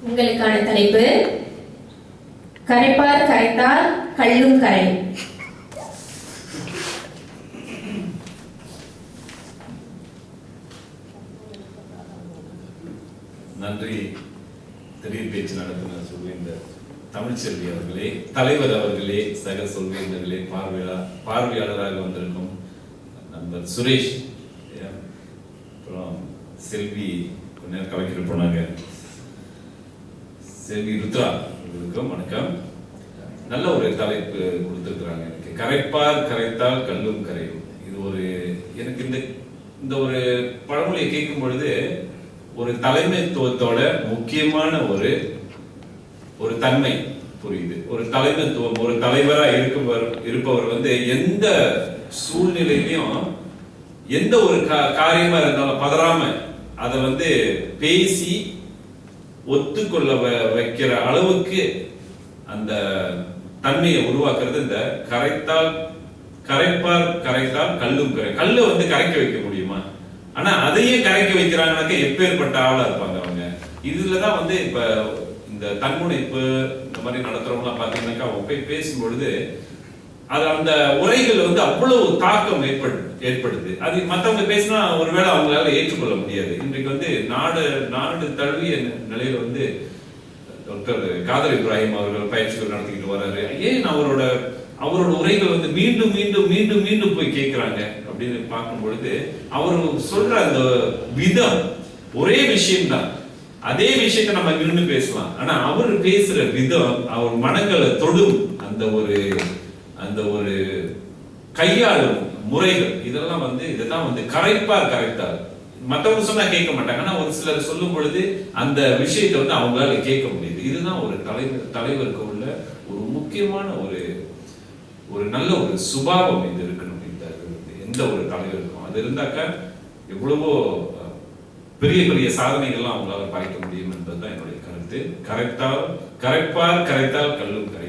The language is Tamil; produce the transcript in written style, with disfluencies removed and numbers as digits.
உங்களுக்கான தலைப்பு கரைப்பார் கரைத்தால் கல்லும் கரை. நன்றி. திடீர் பேச்சு நடத்தினார் சொல்வேந்தர் தமிழ்ச்செல்வி அவர்களே, தலைவர் அவர்களே, சக சொல்வேந்தர்களே, பார்வையாளராக வந்திருக்கும் நண்பர் சுரேஷ், அப்புறம் செல்வி கொஞ்ச நேரம் கலக்கிட்டு போனாங்க, செல்வி ருத்ரா, உங்களுக்கும் வணக்கம். நல்ல ஒரு தலைப்பு கொடுத்துருக்குறாங்க எனக்கு. கரைப்பார் கரைத்தால் கல்லும் கரையும். இது ஒரு எனக்கு இந்த ஒரு பழமொழியை கேட்கும் பொழுது ஒரு தலைமைத்துவத்தோட முக்கியமான ஒரு தன்மை புரியுது. ஒரு தலைமைத்துவம், ஒரு தலைவரா இருப்பவர் எந்த சூழ்நிலையிலையும் எந்த ஒரு காரியமா இருந்தாலும் பதறாம அதை பேசி ஒத்துக்கொள்ள வைக்கிற அளவுக்கு அந்த தன்மையை உருவாக்குறது இந்த கரைப்பார் கரைத்தால் கல்லும் கரை. கல்லு கரைக்க வைக்க முடியுமா? ஆனா அதையே கரைக்க வைக்கிறாங்கன்னாக்க எப்பேற்பட்ட ஆளா இருப்பாங்க அவங்க. இதுலதான் இப்ப இந்த தன்முனைப்பு இந்த மாதிரி நடத்துறவங்க பாத்தீங்கன்னாக்கா அவங்க போய் பேசும்பொழுது அது அந்த உரைகள் அவ்வளவு தாக்கம் ஏற்படுது. அது மற்றவங்க பேசினா ஒருவேளை அவங்களால ஏற்றுக்கொள்ள முடியாது. இன்றைக்கு நாடு தழுவிய நிலையில டாக்டர் காதர் இப்ராஹிம் அவர்கள் பயிற்சிகள் நடத்திக்கிட்டு வர்றாரு. ஏன் அவரோட உரைகள் மீண்டும் மீண்டும் மீண்டும் மீண்டும் போய் கேட்கிறாங்க அப்படின்னு பார்க்கும் பொழுது அவர் சொல்ற அந்த விதம் ஒரே விஷயம்தான். அதே விஷயத்தை நம்ம நின்று பேசலாம். ஆனா அவர் பேசுற விதம், அவர் மனங்களை தொடும் அந்த ஒரு கையாளும் முறைகள், இதெல்லாம் இதுதான் கரைப்பார் கரைத்தார். மற்றவங்க சொன்னா கேட்க மாட்டாங்க. ஆனா ஒரு சிலர் சொல்லும் பொழுது அந்த விஷயத்தை அவங்களால கேட்க முடியுது. இதுதான் ஒரு தலைவருக்கு உள்ள ஒரு முக்கியமான ஒரு நல்ல ஒரு சுபாவம் இது இருக்கணும். எந்த ஒரு தலைவருக்கும் அது இருந்தாக்கா எவ்வளவோ பெரிய பெரிய சாதனைகள்லாம் அவங்களால படைக்க முடியும் என்பதுதான் என்னுடைய கருத்து. கரைப்பார் கரைத்தால் கல்லும் கரை.